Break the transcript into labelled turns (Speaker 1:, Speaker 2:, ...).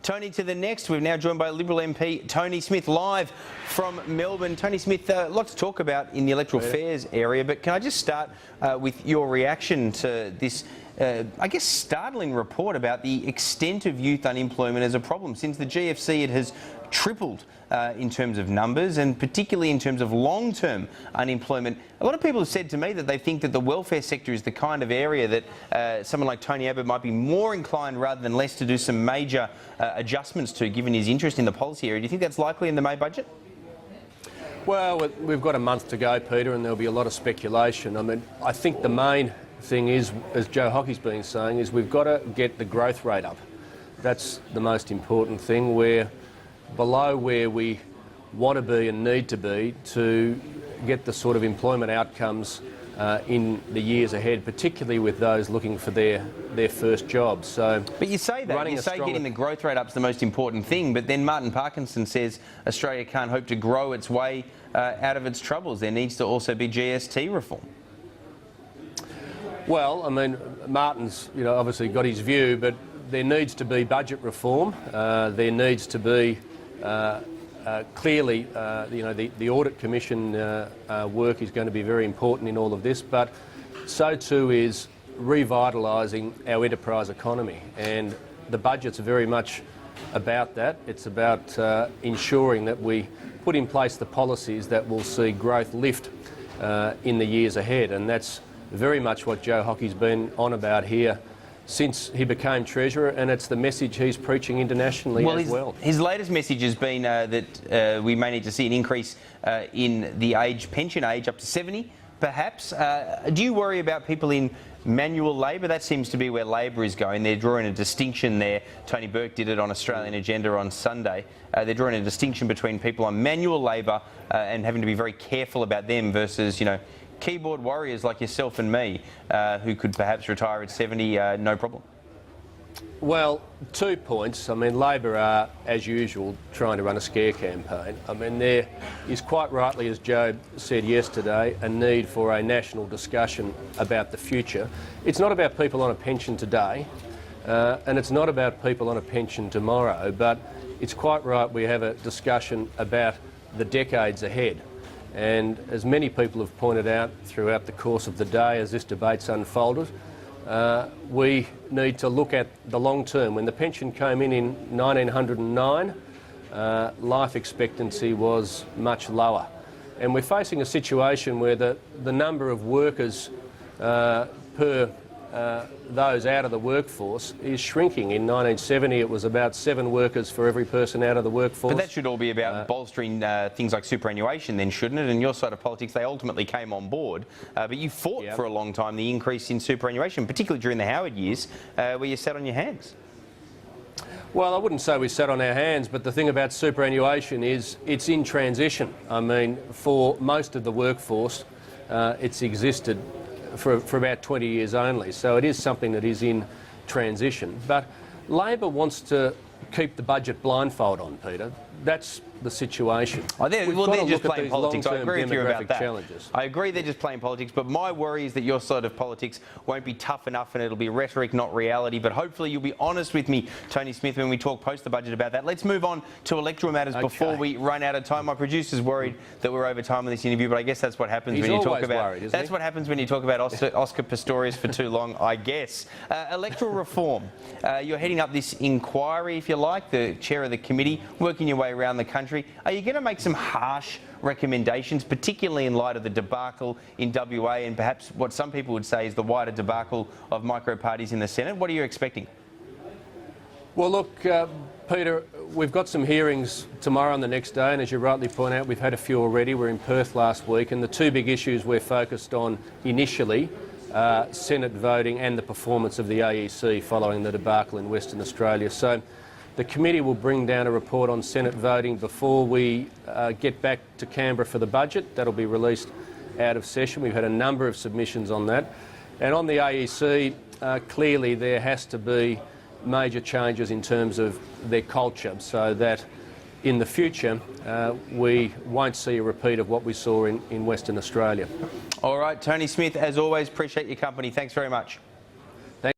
Speaker 1: Tony, to the next. We're now joined by Liberal MP Tony Smith live from Melbourne. Tony Smith, a lot to talk about in the electoral affairs area, but can I just start with your reaction to this, I guess, startling report about the extent of youth unemployment as a problem. Since the GFC, it has tripled in terms of numbers, and particularly in terms of long-term unemployment. A lot of people have said to me that they think that the welfare sector is the kind of area that someone like Tony Abbott might be more inclined rather than less to do some major adjustments to, given his interest in the policy area. Do you think that's likely in the May budget?
Speaker 2: Well, we've got a month to go, Peter, and there'll be a lot of speculation. I mean, I think the main thing is, as Joe Hockey's been saying, is we've got to get the growth rate up. That's the most important thing. We're below where we want to be and need to be to get the sort of employment outcomes in the years ahead, particularly with those looking for their first job. So,
Speaker 1: but you say that, you say getting the growth rate up is the most important thing, but then Martin Parkinson says Australia can't hope to grow its way out of its troubles. There needs to also be GST reform. Well, I mean, Martin's obviously got his view, but there needs to be budget reform. There needs to be clearly, the Audit Commission work is going to be very important in all of this, but so too is revitalising our enterprise economy, and the budget's very much about that. It's about ensuring that we put in place the policies that will see growth lift in the years ahead, and that's very much what Joe Hockey's been on about here since he became Treasurer, and it's the message he's preaching internationally as well. His latest message has been that we may need to see an increase in the pension age up to 70, perhaps. Do you worry about people in manual labour? That seems to be where Labor is going. They're drawing a distinction there. Tony Burke did it on Australian Agenda on Sunday. They're drawing a distinction between people on manual labour and having to be very careful about them versus, keyboard warriors like yourself and me, who could perhaps retire at 70, no problem.
Speaker 2: Well, 2 points. I mean, Labor are, as usual, trying to run a scare campaign. I mean, there is quite rightly, as Joe said yesterday, a need for a national discussion about the future. It's not about people on a pension today, and it's not about people on a pension tomorrow, but it's quite right we have a discussion about the decades ahead. And as many people have pointed out throughout the course of the day as this debate's unfolded, we need to look at the long term. When the pension came in 1909, life expectancy was much lower. And we're facing a situation where the number of workers per those out of the workforce is shrinking. In 1970 it was about 7 workers for every person out of the workforce.
Speaker 1: But that should all be about bolstering things like superannuation then, shouldn't it? And your side of politics, they ultimately came on board. But you fought for a long time the increase in superannuation, particularly during the Howard years, where you sat on your hands.
Speaker 2: Well, I wouldn't say we sat on our hands, but the thing about superannuation is it's in transition. I mean, for most of the workforce, it's existed for about 20 years only, so it is something that is in transition. But Labor wants to keep the budget blindfold on, Peter. That's the situation.
Speaker 1: They're just playing politics. I agree with you about that.
Speaker 2: Challenges.
Speaker 1: I agree they're just playing politics, but my worry is that your side of politics won't be tough enough and it'll be rhetoric, not reality. But hopefully you'll be honest with me, Tony Smith, when we talk post the budget about that. Let's move on to electoral matters before we run out of time. My producer's worried that we're over time on this interview, but I guess that's what happens when you talk about what happens when you talk about Oscar Pistorius for too long, I guess. Electoral reform. You're heading up this inquiry, if you like, the chair of the committee, working your way around the country. Are you going to make some harsh recommendations, particularly in light of the debacle in WA and perhaps what some people would say is the wider debacle of micro-parties in the Senate? What are you expecting?
Speaker 2: Well, look, Peter, we've got some hearings tomorrow and the next day, and as you rightly point out, we've had a few already. We're in Perth last week, and the 2 big issues we're focused on initially Senate voting and the performance of the AEC following the debacle in Western Australia. So the committee will bring down a report on Senate voting before we get back to Canberra for the budget. That'll be released out of session. We've had a number of submissions on that. And on the AEC, clearly there has to be major changes in terms of their culture so that in the future we won't see a repeat of what we saw in Western Australia.
Speaker 1: All right, Tony Smith, as always, appreciate your company. Thanks very much.